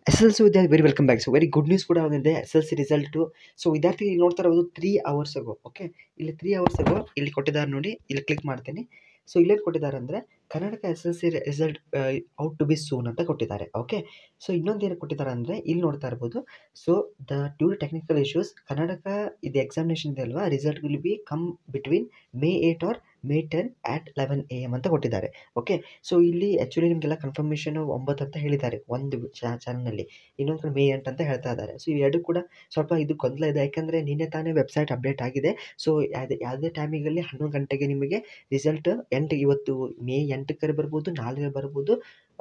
SLC ವಿದ್ಯಾರ್ಥಿ very welcome back. So very good news ಕೂಡ ಬಂದಿದೆ ಎಸ್-ಎಲ್-ಸಿ ರಿಸಲ್ಟು. ಸೊ ವಿದ್ಯಾರ್ಥಿ ಇಲ್ಲಿ ನೋಡ್ತಾ ಇರೋದು 3 ಅವರ್ಸ್ ಅಗೋ. ಓಕೆ, ಇಲ್ಲಿ 3 ಅವರ್ಸ್ ಅಗೋ ಇಲ್ಲಿ ಕೊಟ್ಟಿದ್ದಾರೆ ನೋಡಿ, ಇಲ್ಲಿ ಕ್ಲಿಕ್ ಮಾಡ್ತೀನಿ. ಸೊ ಇಲ್ಲೇನು ಕೊಟ್ಟಿದ್ದಾರೆ ಅಂದರೆ Karnataka SLC result out to be soon ಅಂತ ಕೊಟ್ಟಿದ್ದಾರೆ. ಓಕೆ, ಸೊ ಇನ್ನೊಂದು ಏನು ಕೊಟ್ಟಿದ್ದಾರೆ ಅಂದರೆ ಇಲ್ಲಿ ನೋಡ್ತಾ ಇರ್ಬೋದು. So due to technical issues Karnataka ಇದು ಎಕ್ಸಾಮಿನೇಷನ್ ಇದೆ ಅಲ್ವಾ, result will be come between May 8 or May 10 at 11 AM ಅಂತ ಕೊಟ್ಟಿದ್ದಾರೆ. ಓಕೆ, ಸೊ ಇಲ್ಲಿ ಆ್ಯಕ್ಚುಲಿ ನಿಮಗೆಲ್ಲ ಕನ್ಫರ್ಮೇಷನ್ 9 ಅಂತ ಹೇಳಿದ್ದಾರೆ ಒಂದು ಚಾನಲ್ನಲ್ಲಿ, ಇನ್ನೊಂದು ಕಡೆ May 8 ಅಂತ ಹೇಳ್ತಾ ಇದ್ದಾರೆ. ಸೊ ಇವೆರಡು ಕೂಡ ಸ್ವಲ್ಪ ಇದು ಗೊಂದಲ ಇದೆ, ಯಾಕಂದರೆ ನಿನ್ನೆ ತಾನೇ ವೆಬ್ಸೈಟ್ ಅಪ್ಡೇಟ್ ಆಗಿದೆ. ಸೊ ಯಾವುದೇ ಟೈಮಿಗಲ್ಲಿ 11 ಗಂಟೆಗೆ ನಿಮಗೆ ರಿಸಲ್ಟ್ ಇವತ್ತು May 8 ಬರ್ಬೋದು, ನಾಳೆ ಬರ್ಬೋದು.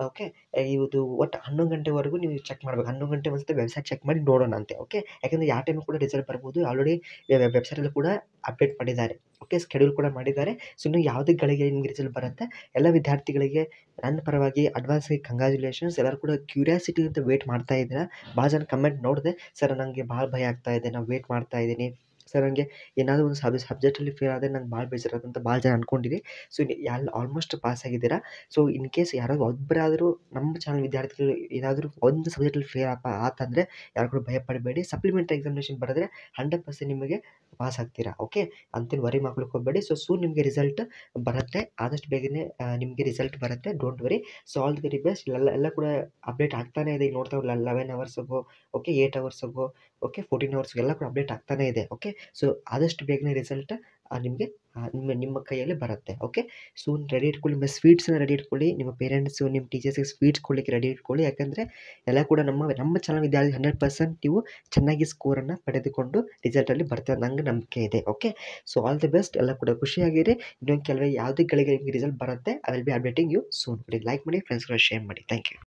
ಓಕೆ, ಇದು ಒಟ್ಟು 11 ಗಂಟೆವರೆಗೂ ನೀವು ಚೆಕ್ ಮಾಡಬೇಕು. 11 ಗಂಟೆ ಒಂದ್ಸತಿ ವೆಬ್ಸೈಟ್ ಚೆಕ್ ಮಾಡಿ ನೋಡೋಣ ಅಂತೆ. ಓಕೆ, ಯಾಕಂದರೆ ಯಾವ ಟೈಮು ಕೂಡ ರಿಸಲ್ಟ್ ಬರ್ಬೋದು. ಆಲ್ರೆಡಿ ವೆಬ್ಸೈಟಲ್ಲಿ ಕೂಡ ಅಪ್ಡೇಟ್ ಮಾಡಿದ್ದಾರೆ. ಓಕೆ, ಸ್ಕೆಡ್ಯೂಲ್ ಕೂಡ ಮಾಡಿದ್ದಾರೆ. ಸೊ ಇನ್ನು ಯಾವುದೇ ಗಳಿಗೆ ನಿಮಗೆ ರಿಸಲ್ಟ್ ಬರುತ್ತೆ, ಎಲ್ಲ ವಿದ್ಯಾರ್ಥಿಗಳಿಗೆ ನನ್ನ ಪರವಾಗಿ ಅಡ್ವಾನ್ಸ್ಗೆ ಕಂಗ್ರ್ಯಾಚುಲೇಷನ್ಸ್. ಎಲ್ಲರೂ ಕೂಡ ಕ್ಯೂರಿಯಾಸಿಟಿಯಿಂದ ವೇಟ್ ಮಾಡ್ತಾ ಇದ್ದೀರಾ. ಭಾಳ ಜನ ಕಮೆಂಟ್ ನೋಡಿದೆ, ಸರ್ ನನಗೆ ಭಾಳ ಭಯ ಆಗ್ತಾ ಇದೆ, ನಾನು ವೇಟ್ ಮಾಡ್ತಾ ಇದ್ದೀನಿ ಸರ್, ನನಗೆ ಏನಾದರೂ ಒಂದು ಸಬ್ಜೆಕ್ಟಲ್ಲಿ ಫೇಲ್ ಆದರೆ ನಂಗೆ ಭಾಳ ಬೇಜಾರಾಗುತ್ತೆ ಅಂತ ಭಾಳ ಜನ ಅಂದ್ಕೊಂಡಿರಿ. ಸೊ ಆಲ್ಮೋಸ್ಟ್ ಪಾಸ್ ಆಗಿದ್ದೀರಾ. ಸೊ ಇನ್ ಕೇಸ್ ಯಾರಾದರೂ ಒಬ್ಬರಾದರೂ ನಮ್ಮ ಚಾನಲ್ ವಿದ್ಯಾರ್ಥಿಗಳು ಏನಾದರೂ ಒಂದು ಸಬ್ಜೆಕ್ಟಲ್ಲಿ ಫೇಲ್ ಆತಂದರೆ ಯಾರು ಕೂಡ ಭಯ ಪಡಬೇಡಿ. ಸಪ್ಲಿಮೆಂಟ್ರಿ ಎಕ್ಸಾಮಿನೇಷನ್ ಬರೆದ್ರೆ 100% ನಿಮಗೆ ಪಾಸ್ ಆಗ್ತೀರಾ. ಓಕೆ, ಅಂತೇನು ವರಿ ಮಾಡ್ಲಿಕ್ಕೆ ಹೋಗಬೇಡಿ. ಸೊ ಸೂನ್ ನಿಮಗೆ ರಿಸಲ್ಟ್ ಬರುತ್ತೆ, ಆದಷ್ಟು ಬೇಗನೆ ನಿಮಗೆ ರಿಸಲ್ಟ್ ಬರುತ್ತೆ. Don't worry. So all the very best. ಎಲ್ಲ ಕೂಡ ಅಪ್ಡೇಟ್ ಆಗ್ತಾನೆ ಇದೆ. ಈಗ ನೋಡ್ತಾ 11 ಅವರ್ಸ್ ಅಗೋ, ಓಕೆ 8 ಅವರ್ಸ್ ಅಗೋ, ಓಕೆ 14 ಅವರ್ಸ್ ಎಲ್ಲ ಕೂಡ ಅಪ್ಡೇಟ್ ಆಗ್ತಾನೆ ಇದೆ. ಓಕೆ, ಸೊ ಆದಷ್ಟು ಬೇಗನೆ ರಿಸಲ್ಟ್ ನಿಮಗೆ ನಿಮ್ಮ ಕೈಯಲ್ಲಿ ಬರುತ್ತೆ. ಓಕೆ, ಸೂನ್ ರೆಡಿ ಇಟ್ಕೊಳ್ಳಿ. ನಿಮ್ಮ ಸ್ವೀಟ್ಸ್ನ ರೆಡಿ ಇಟ್ಕೊಳ್ಳಿ. ನಿಮ್ಮ ಪೇರೆಂಟ್ಸು, ನಿಮ್ಮ ಟೀಚರ್ಸ್ಗೆ ಸ್ವೀಟ್ಸ್ ಕೊಡಲಿಕ್ಕೆ ರೆಡಿ ಇಟ್ಕೊಳ್ಳಿ. ಯಾಕಂದರೆ ಎಲ್ಲ ಕೂಡ ನಮ್ಮ ಚಾನಲ್ ವಿದ್ಯಾರ್ಥಿ 100% ನೀವು ಚೆನ್ನಾಗಿ ಸ್ಕೋರನ್ನು ಪಡೆದುಕೊಂಡು ರಿಸಲ್ಟಲ್ಲಿ ಬರ್ತಾರೆ, ನಂಗೆ ನಂಬಿಕೆ ಇದೆ. Okay, so all the best. ಎಲ್ಲ ಕೂಡ ಖುಷಿಯಾಗಿರಿ. ಇನ್ನೊಂದು ಯಾವುದೇ ಗಳಿಗೆ ನಿಮಗೆ ರಿಸಲ್ಟ್ ಬರುತ್ತೆ, I will be updating you soon. Like ಮಾಡಿ, ಫ್ರೆಂಡ್ಸ್ಗಳ ಶೇರ್ ಮಾಡಿ. Thank you.